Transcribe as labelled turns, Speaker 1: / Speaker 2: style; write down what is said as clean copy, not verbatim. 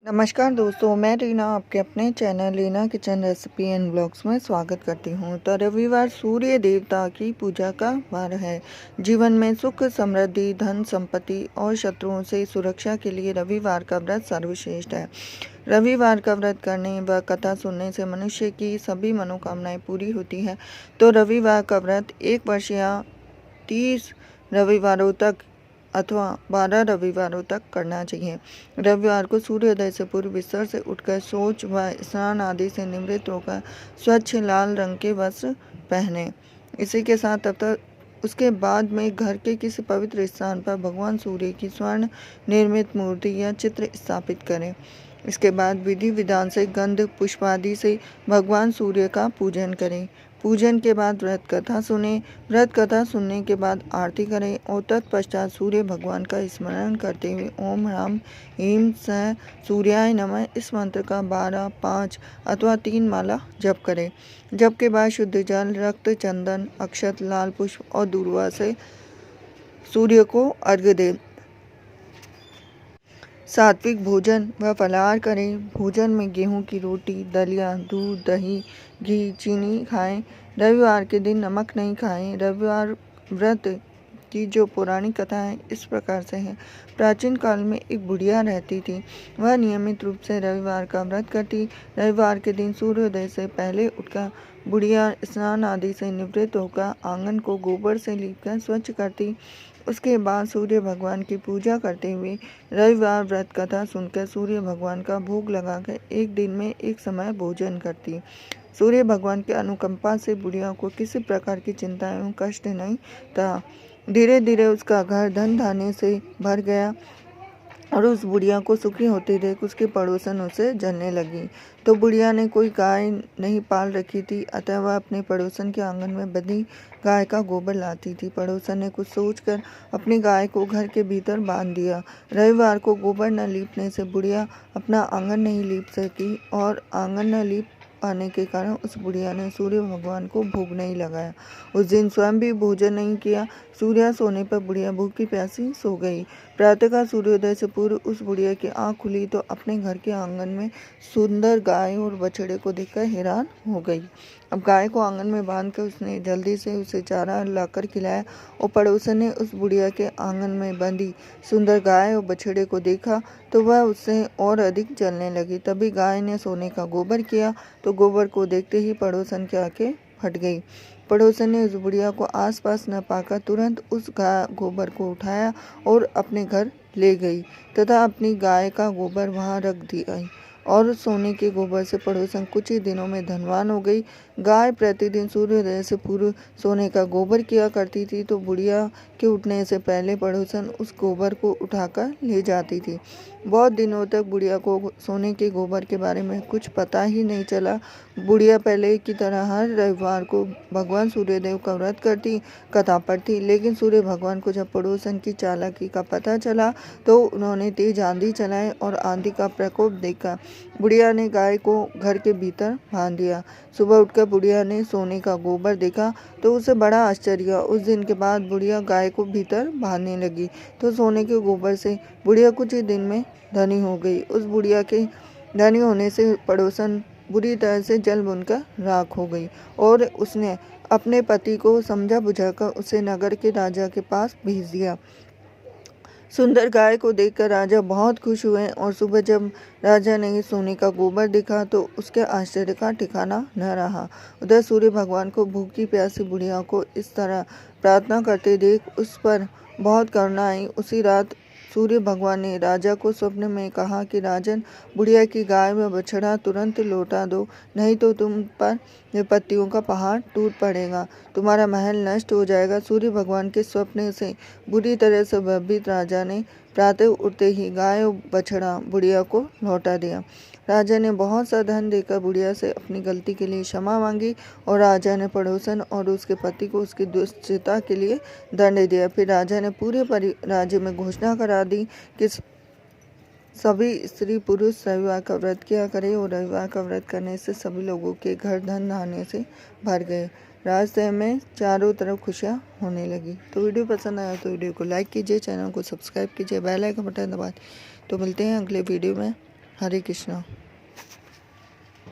Speaker 1: नमस्कार दोस्तों, मैं रीना आपके अपने channel Reena kitchen recipe and blogs में स्वागत करती हूँ। तो रविवार सूर्य देवता की पूजा का वार है। जीवन में सुख, समृद्धि, धन, संपत्ति और शत्रुओं से सुरक्षा के लिए रविवार का व्रत सर्वश्रेष्ठ है। रविवार का व्रत करने व कथा सुनने से मनुष्य की सभी मनोकामनाएं पूरी होती है। तो रविवार का व्रत 1 वर्ष या 30 रविवारों तक अथवा 12 रविवारों तक करना चाहिए। रविवार को सूर्योदय से पूर्व बिस्तर से उठकर शौच व स्नान आदि से निवृत्त होकर स्वच्छ लाल रंग के वस्त्र पहने। इसी के साथ तब तक उसके बाद में घर के किसी पवित्र स्थान पर भगवान सूर्य की स्वर्ण निर्मित मूर्ति या चित्र स्थापित करें। इसके बाद विधि विधान से गंध पुष्प आदि से भगवान सूर्य का पूजन करें। पूजन के बाद व्रत कथा सुने। व्रत कथा सुनने के बाद आरती करें और तत्पश्चात सूर्य भगवान का स्मरण करते हुए ओम ह्राम ह्रीं स सूर्याय नमः इस मंत्र का 12, 5 अथवा 3 माला जप करें। जप के बाद शुद्ध जल, रक्त, चंदन, अक्षत, लाल पुष्प और दूर्वा से सूर्य को अर्घ्य दें। सात्विक भोजन व फलाहार करें। भोजन में गेहूं की रोटी, दलिया, दूध, दही, घी, चीनी खाएं। रविवार के दिन नमक नहीं खाएं। रविवार व्रत की जो पौराणिक कथा है इस प्रकार से है। प्राचीन काल में एक बुढ़िया रहती थी। वह नियमित रूप से रविवार का व्रत करती। रविवार के दिन सूर्योदय से पहले उठकर बुढ़िया स्नान आदि से निवृत्त होकर आंगन को गोबर से लीपकर स्वच्छ करती। उसके बाद सूर्य भगवान की पूजा करते हुए रविवार व्रत कथा सुनकर सूर्य भगवान का भोग लगाकर एक दिन में एक समय भोजन करती। सूर्य भगवान की अनुकंपा से बुढ़िया को किसी प्रकार की चिंता एवं कष्ट नहीं था। धीरे धीरे उसका घर धन धान्य से भर गया और उस बुढ़िया को सुखी होते देख उसके पड़ोसन उसे जलने लगी। तो बुढ़िया ने कोई गाय नहीं पाल रखी थी, अतः वह अपने पड़ोसन के आंगन में बंधी गाय का गोबर लाती थी। पड़ोसन ने कुछ सोचकर अपनी गाय को घर के भीतर बांध दिया। रविवार को गोबर न लीपने से बुढ़िया अपना आंगन नहीं लीप सकी और आंगन न लीप पाने के कारण उस बुढ़िया ने सूर्य भगवान को भोग नहीं लगाया। उस दिन स्वयं भी भोजन नहीं किया। सूर्य सोने पर बुढ़िया भूखी प्यासी सो गई। प्रातःकाल सूर्योदय से पूर्व उस बुढ़िया की आंख खुली तो अपने घर के आंगन में सुंदर गाय और बछड़े को देखकर हैरान हो गई। अब गाय को आंगन में बांधकर उसने जल्दी से उसे चारा लाकर खिलाया और पड़ोसन ने उस बुढ़िया के आंगन में बंधी सुंदर गाय और बछड़े को देखा तो वह उससे और अधिक जलने लगी। तभी गाय ने सोने का गोबर किया तो गोबर को देखते ही पड़ोसन की आंखें फट गई। पड़ोसन ने उस बुढ़िया को आसपास न पाकर तुरंत उस गोबर को उठाया और अपने घर ले गई तथा अपनी गाय का गोबर वहां रख दिया और सोने के गोबर से पड़ोसन कुछ ही दिनों में धनवान हो गई। गाय प्रतिदिन सूर्योदय से पूर्व सोने का गोबर किया करती थी तो बुढ़िया के उठने से पहले पड़ोसन उस गोबर को उठाकर ले जाती थी। बहुत दिनों तक बुढ़िया को सोने के गोबर के बारे में कुछ पता ही नहीं चला। बुढ़िया पहले की तरह हर रविवार को भगवान सूर्यदेव का व्रत करती, कथा पढ़ती, लेकिन सूर्य भगवान को जब पड़ोसन की चालाकी का पता चला तो उन्होंने तेज आंधी चलाई और आंधी का प्रकोप देखा बुढ़िया ने गाय को घर के भीतर बांध दिया। सुबह उठकर बुढ़िया ने सोने का गोबर देखा तो उसे बड़ा आश्चर्य हुआ। उस दिन के बाद बुढ़िया गाय को भीतर बांधने लगी तो सोने के गोबर से बुढ़िया कुछ ही दिन में धनी हो गई। उस बुढ़िया के धनी होने से पड़ोसन बुरी तरह से जल बुनकर राख हो गई और उसने अपने पति को समझा बुझाकर उसे नगर के राजा के पास भेज दिया। सुंदर गाय को देखकर राजा बहुत खुश हुए और सुबह जब राजा ने सोने का गोबर देखा तो उसके आश्चर्य का ठिकाना न रहा। उधर सूर्य भगवान को भूखी प्यासी बुढ़िया को इस तरह प्रार्थना करते देख उस पर बहुत करुणा आई। उसी रात सूर्य भगवान ने राजा को स्वप्न में कहा कि राजन, बुढ़िया की गाय व बछड़ा तुरंत लौटा दो, नहीं तो तुम पर विपत्तियों का पहाड़ टूट पड़ेगा, तुम्हारा महल नष्ट हो जाएगा। सूर्य भगवान के स्वप्न से बुरी तरह से भयभीत राजा ने प्रातः उठते ही गाय और बछड़ा बुढ़िया को लौटा दिया। राजा ने बहुत सा धन देकर बुढ़िया से अपनी गलती के लिए क्षमा मांगी और राजा ने पड़ोसन और उसके पति को उसकी दुष्टता के लिए दंड दिया। फिर राजा ने पूरे राज्य में घोषणा करा दी कि सभी स्त्री पुरुष रविवार का व्रत किया करें और रविवार का व्रत करने से सभी लोगों के घर धन धान्य से भर गए। रास्ते में चारों तरफ खुशियाँ होने लगी। तो वीडियो पसंद आया तो वीडियो को लाइक कीजिए, चैनल को सब्सक्राइब कीजिए, बेल आइकन बटन दबाएं। तो मिलते हैं अगले वीडियो में। हरे कृष्णा।